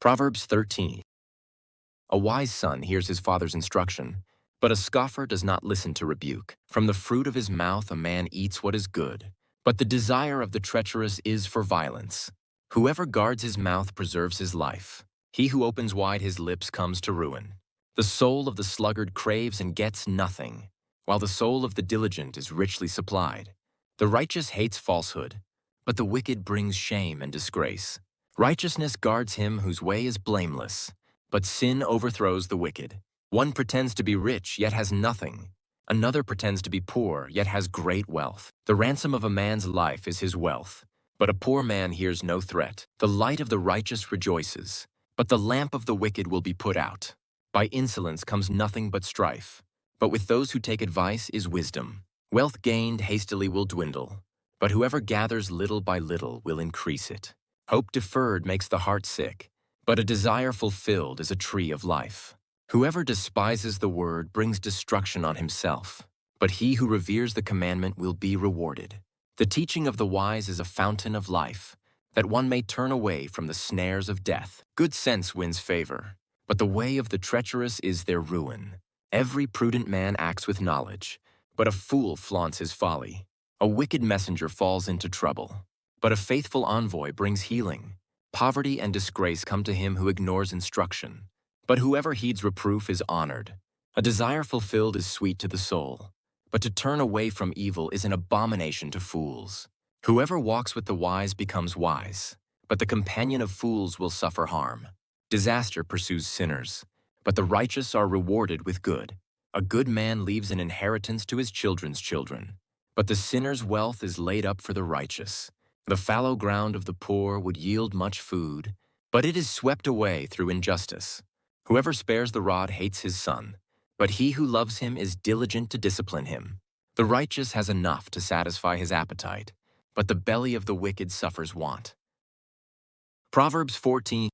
Proverbs 13. A wise son hears his father's instruction, but a scoffer does not listen to rebuke. From the fruit of his mouth a man eats what is good, but the desire of the treacherous is for violence. Whoever guards his mouth preserves his life. He who opens wide his lips comes to ruin. The soul of the sluggard craves and gets nothing, while the soul of the diligent is richly supplied. The righteous hates falsehood, but the wicked brings shame and disgrace. Righteousness guards him whose way is blameless, but sin overthrows the wicked. One pretends to be rich, yet has nothing. Another pretends to be poor, yet has great wealth. The ransom of a man's life is his wealth, but a poor man hears no threat. The light of the righteous rejoices, but the lamp of the wicked will be put out. By insolence comes nothing but strife, but with those who take advice is wisdom. Wealth gained hastily will dwindle, but whoever gathers little by little will increase it. Hope deferred makes the heart sick, but a desire fulfilled is a tree of life. Whoever despises the word brings destruction on himself, but he who reveres the commandment will be rewarded. The teaching of the wise is a fountain of life, that one may turn away from the snares of death. Good sense wins favor, but the way of the treacherous is their ruin. Every prudent man acts with knowledge, but a fool flaunts his folly. A wicked messenger falls into trouble, but a faithful envoy brings healing. Poverty and disgrace come to him who ignores instruction, but whoever heeds reproof is honored. A desire fulfilled is sweet to the soul, but to turn away from evil is an abomination to fools. Whoever walks with the wise becomes wise, but the companion of fools will suffer harm. Disaster pursues sinners, but the righteous are rewarded with good. A good man leaves an inheritance to his children's children, but the sinner's wealth is laid up for the righteous. The fallow ground of the poor would yield much food, but it is swept away through injustice. Whoever spares the rod hates his son, but he who loves him is diligent to discipline him. The righteous has enough to satisfy his appetite, but the belly of the wicked suffers want. Proverbs 14.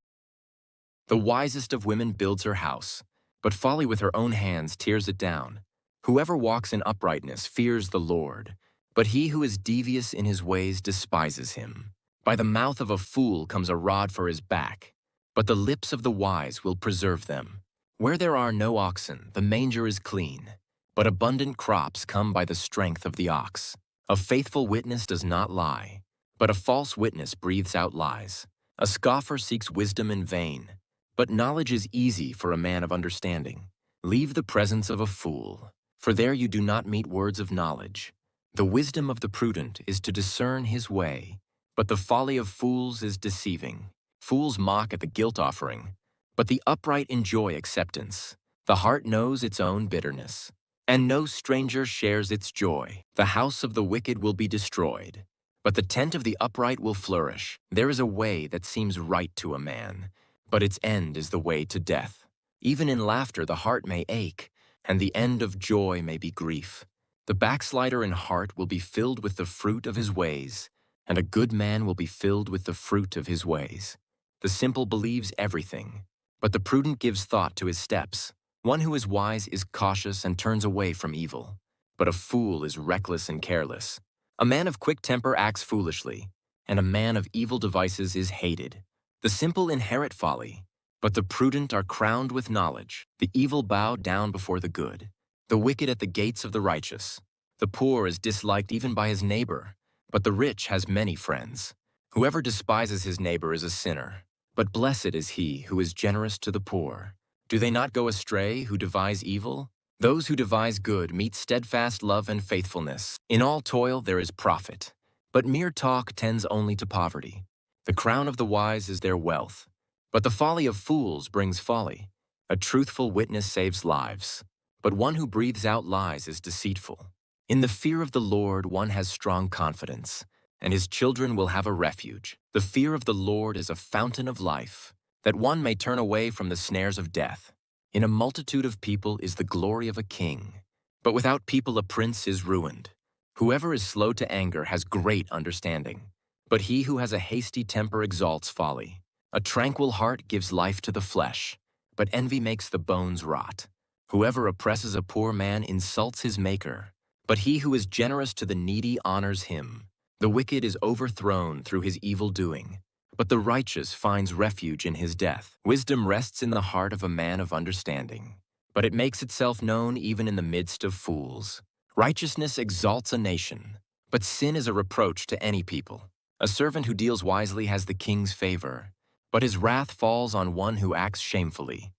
The wisest of women builds her house, but folly with her own hands tears it down. Whoever walks in uprightness fears the Lord, but he who is devious in his ways despises him. By the mouth of a fool comes a rod for his back, but the lips of the wise will preserve them. Where there are no oxen, the manger is clean, but abundant crops come by the strength of the ox. A faithful witness does not lie, but a false witness breathes out lies. A scoffer seeks wisdom in vain, but knowledge is easy for a man of understanding. Leave the presence of a fool, for there you do not meet words of knowledge. The wisdom of the prudent is to discern his way, but the folly of fools is deceiving. Fools mock at the guilt offering, but the upright enjoy acceptance. The heart knows its own bitterness, and no stranger shares its joy. The house of the wicked will be destroyed, but the tent of the upright will flourish. There is a way that seems right to a man, but its end is the way to death. Even in laughter the heart may ache, and the end of joy may be grief. The backslider in heart will be filled with the fruit of his ways, and a good man will be filled with the fruit of his ways. The simple believes everything, but the prudent gives thought to his steps. One who is wise is cautious and turns away from evil, but a fool is reckless and careless. A man of quick temper acts foolishly, and a man of evil devices is hated. The simple inherit folly, but the prudent are crowned with knowledge. The evil bow down before the good, the wicked at the gates of the righteous. The poor is disliked even by his neighbor, but the rich has many friends. Whoever despises his neighbor is a sinner, but blessed is he who is generous to the poor. Do they not go astray who devise evil? Those who devise good meet steadfast love and faithfulness. In all toil there is profit, but mere talk tends only to poverty. The crown of the wise is their wealth, but the folly of fools brings folly. A truthful witness saves lives, but one who breathes out lies is deceitful. In the fear of the Lord one has strong confidence, and his children will have a refuge. The fear of the Lord is a fountain of life, that one may turn away from the snares of death. In a multitude of people is the glory of a king, but without people a prince is ruined. Whoever is slow to anger has great understanding, but he who has a hasty temper exalts folly. A tranquil heart gives life to the flesh, but envy makes the bones rot. Whoever oppresses a poor man insults his maker, but he who is generous to the needy honors him. The wicked is overthrown through his evil doing, but the righteous finds refuge in his death. Wisdom rests in the heart of a man of understanding, but it makes itself known even in the midst of fools. Righteousness exalts a nation, but sin is a reproach to any people. A servant who deals wisely has the king's favor, but his wrath falls on one who acts shamefully.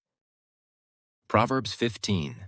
Proverbs 15.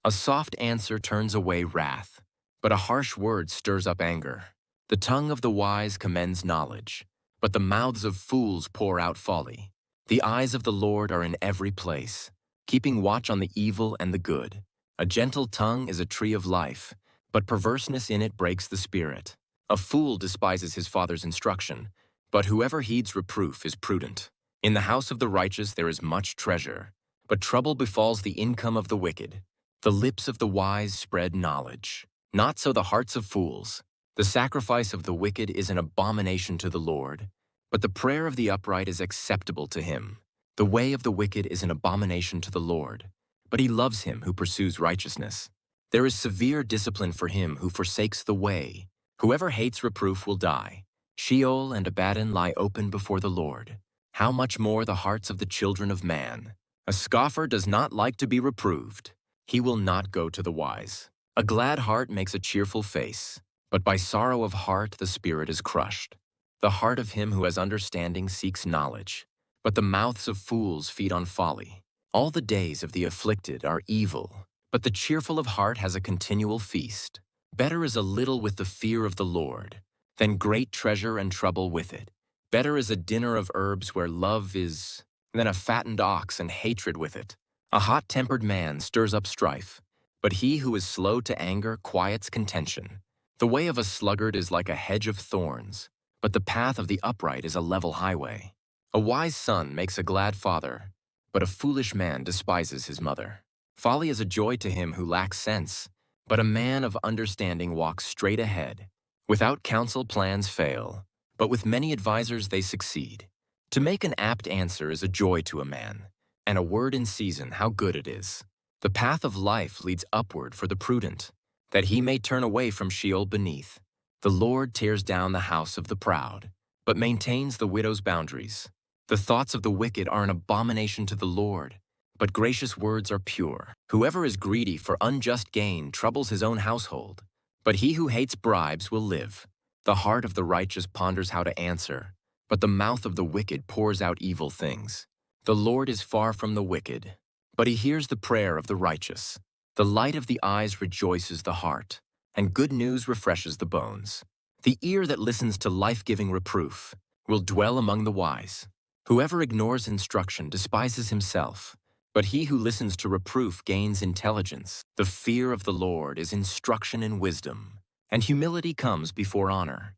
A soft answer turns away wrath, but a harsh word stirs up anger. The tongue of the wise commends knowledge, but the mouths of fools pour out folly. The eyes of the Lord are in every place, keeping watch on the evil and the good. A gentle tongue is a tree of life, but perverseness in it breaks the spirit. A fool despises his father's instruction, but whoever heeds reproof is prudent. In the house of the righteous there is much treasure, but trouble befalls the income of the wicked. The lips of the wise spread knowledge. Not so the hearts of fools. The sacrifice of the wicked is an abomination to the Lord, but the prayer of the upright is acceptable to him. The way of the wicked is an abomination to the Lord, but he loves him who pursues righteousness. There is severe discipline for him who forsakes the way. Whoever hates reproof will die. Sheol and Abaddon lie open before the Lord. How much more the hearts of the children of man? A scoffer does not like to be reproved. He will not go to the wise. A glad heart makes a cheerful face, but by sorrow of heart the spirit is crushed. The heart of him who has understanding seeks knowledge, but the mouths of fools feed on folly. All the days of the afflicted are evil, but the cheerful of heart has a continual feast. Better is a little with the fear of the Lord than great treasure and trouble with it. Better is a dinner of herbs where love is than a fattened ox and hatred with it. A hot-tempered man stirs up strife, but he who is slow to anger quiets contention. The way of a sluggard is like a hedge of thorns, but the path of the upright is a level highway. A wise son makes a glad father, but a foolish man despises his mother. Folly is a joy to him who lacks sense, but a man of understanding walks straight ahead. Without counsel plans fail, but with many advisers they succeed. To make an apt answer is a joy to a man, and a word in season how good it is. The path of life leads upward for the prudent, that he may turn away from Sheol beneath. The Lord tears down the house of the proud, but maintains the widow's boundaries. The thoughts of the wicked are an abomination to the Lord, but gracious words are pure. Whoever is greedy for unjust gain troubles his own household, but he who hates bribes will live. The heart of the righteous ponders how to answer, but the mouth of the wicked pours out evil things. The Lord is far from the wicked, but he hears the prayer of the righteous. The light of the eyes rejoices the heart, and good news refreshes the bones. The ear that listens to life-giving reproof will dwell among the wise. Whoever ignores instruction despises himself, but he who listens to reproof gains intelligence. The fear of the Lord is instruction in wisdom, and humility comes before honor.